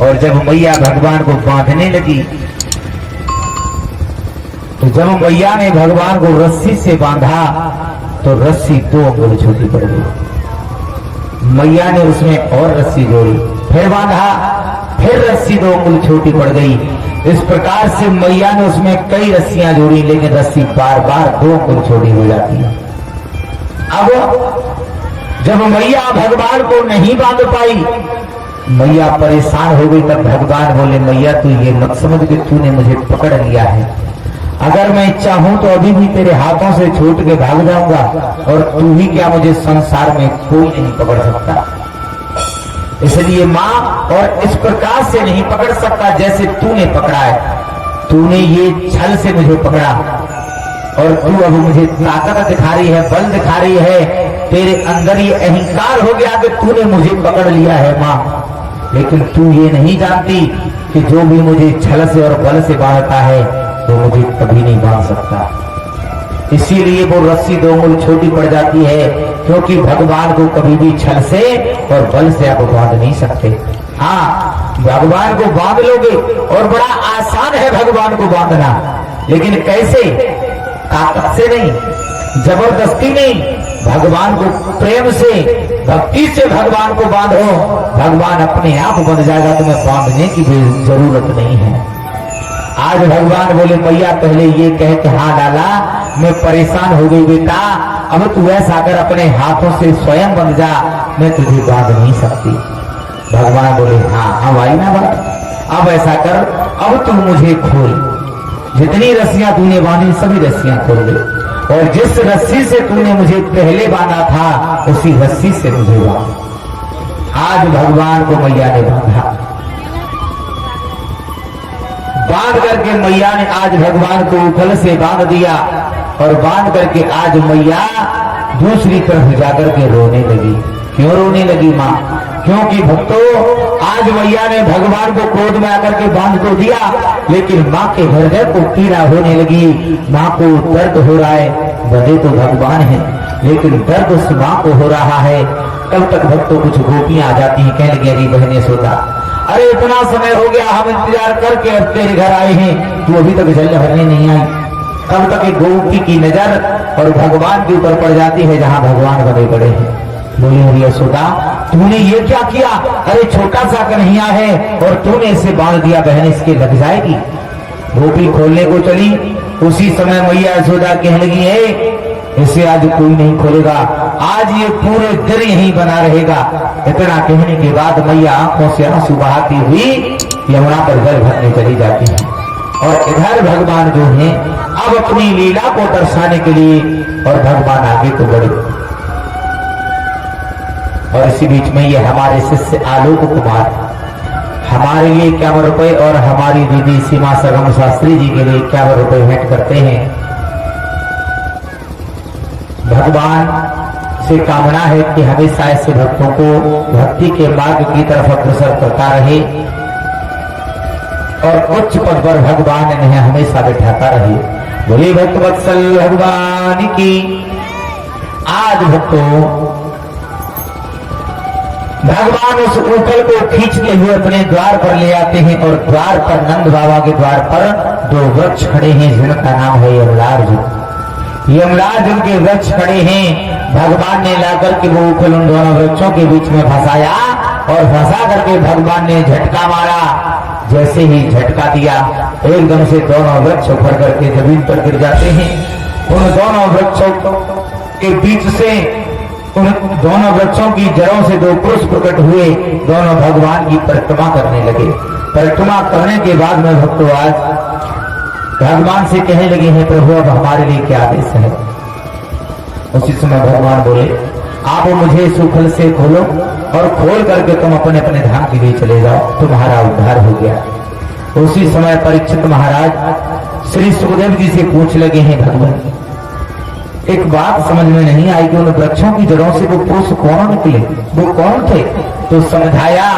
और जब मैया भगवान को बांधने लगी तो जब मैया ने भगवान को रस्सी से बांधा तो रस्सी 2 अंगुल छोटी पड़ गई। मैया ने उसमें और रस्सी जोड़ी, फिर बांधा, फिर रस्सी 2 अंगुल छोटी पड़ गई। इस प्रकार से मैया ने उसमें कई रस्सियां जोड़ी, लेकिन रस्सी बार बार 2 अंगुल छोटी हो जाती है। अब जब मैया भगवान को नहीं बांध पाई, मैया परेशान हो गई। तब भगवान बोले, मैया तू ये मत समझ कि तूने मुझे पकड़ लिया है। अगर मैं चाहूं तो अभी भी तेरे हाथों से छूट के भाग जाऊंगा, और तू ही क्या, मुझे संसार में कोई नहीं पकड़ सकता। इसलिए मां, और इस प्रकार से नहीं पकड़ सकता जैसे तूने पकड़ा है। तूने ये छल से मुझे पकड़ा, और तू अब मुझे ताकत दिखा रही है, बल दिखा रही है। तेरे अंदर ये अहंकार हो गया कि तूने मुझे पकड़ लिया है मां, लेकिन तू ये नहीं जानती कि जो भी मुझे छल से और बल से बांधता है तो मुझे कभी नहीं बांध सकता। इसीलिए वो रस्सी 2 अंगुल छोटी पड़ जाती है, क्योंकि भगवान को कभी भी छल से और बल से आप बांध नहीं सकते। हाँ, भगवान को बांध लोगे, और बड़ा आसान है भगवान को बांधना, लेकिन कैसे? ताकत से नहीं, जबरदस्ती नहीं, भगवान को प्रेम से, भक्ति से भगवान को बांधो। भगवान अपने आप बंध जाएगा, तुम्हें बांधने की भी जरूरत नहीं है। आज भगवान बोले, मैया पहले ये कह के हाँ डाला, मैं परेशान हो गई बेटा, अब तू ऐसा कर अपने हाथों से स्वयं बंध जा, मैं तुझे बांध नहीं सकती। भगवान बोले, हाँ अब आई ना बात, अब ऐसा कर, अब तू मुझे खोल। जितनी रस्सियां तूने बांधी सभी रस्सियां खोल गई, और जिस रस्सी से तूने मुझे पहले बांधा था उसी रस्सी से मुझे बांध। आज भगवान को मैया ने बांधा, बांध करके मैया ने आज भगवान को उखल से बांध दिया, और बांध करके आज मैया दूसरी तरफ जाकर के रोने लगी। क्यों रोने लगी मां? क्योंकि भक्तों, आज मैया ने भगवान को क्रोध में आकर के बांध तो दिया, लेकिन मां के हृदय को पीड़ा होने लगी। मां को दर्द हो रहा है, बंधे तो भगवान है, लेकिन दर्द उस मां को हो रहा है। तब तक भक्तों कुछ गोपियां आ जाती हैं, कहने लगी, अरे बहने सोता, अरे इतना समय हो गया, हम इंतजार करके अब तेरे घर आए हैं, तू अभी तक जल भरने नहीं आई। तब तक एक गोपी की नजर और भगवान के ऊपर पड़ जाती है, जहां भगवान बने पड़े हैं। बोली, अरे यशोदा तूने ये क्या किया? अरे छोटा सा कन्हैया है और तूने इसे बांध दिया, बहन इसके लग जाएगी। गोपी खोलने को चली, उसी समय मैया यशोदा कहने लगी, है इसे आज कोई नहीं खोलेगा, आज ये पूरे दिन यहीं बना रहेगा। इतना कहने के बाद मैया आंखों से आंसू बहाती हुई यमुना पर जल भरने चली जाती है, और इधर भगवान जो है अब अपनी लीला को दर्शाने के लिए और भगवान आगे को बढ़े। और इसी बीच में ये हमारे शिष्य आलोक कुमार हमारे लिए 51 रुपए और हमारी दीदी सीमा सरगम शास्त्री जी के लिए 51 रुपए भेंट करते हैं। भगवान से कामना है कि हमेशा ऐसे भक्तों को भक्ति के मार्ग की तरफ अग्रसर करता रहे, और उच्च पद पर भगवान इन्हें हमेशा बिठाता रहे। बोले भक्तवत्सल भगवान की। आज भक्तों, भगवान उस उखल को खींचते हुए अपने द्वार पर ले आते हैं, और द्वार पर नंद बाबा के द्वार पर 2 वृक्ष खड़े हैं, जिनका नाम है यमराज। यमराज उनके वृक्ष खड़े हैं। भगवान ने लाकर के वो उखल उन दोनों वृक्षों के बीच में फंसाया, और फंसा करके भगवान ने झटका मारा। जैसे ही झटका दिया, एकदम से दोनों वृक्ष उखड़ करके जमीन पर गिर जाते हैं। उन दोनों वृक्षों के बीच से, उन दोनों वृक्षों की जड़ों से 2 पुरुष प्रकट हुए, दोनों भगवान की परिक्रमा करने लगे। परिक्रमा करने के बाद में भक्तों आज भगवान से कहने लगे हैं, प्रभु अब हमारे लिए क्या आदेश है? उसी समय भगवान बोले, आप मुझे सुखल से खोलो, और खोल करके तुम अपने अपने धाम के लिए चले जाओ, तुम्हारा उद्धार हो गया। उसी समय परीक्षित महाराज श्री सुखदेव जी से पूछ लगे हैं, भगवान एक बात समझ में नहीं आई कि उन वृक्षों की जड़ों से वो पुरुष कौन निकले, वो कौन थे? तो समझाया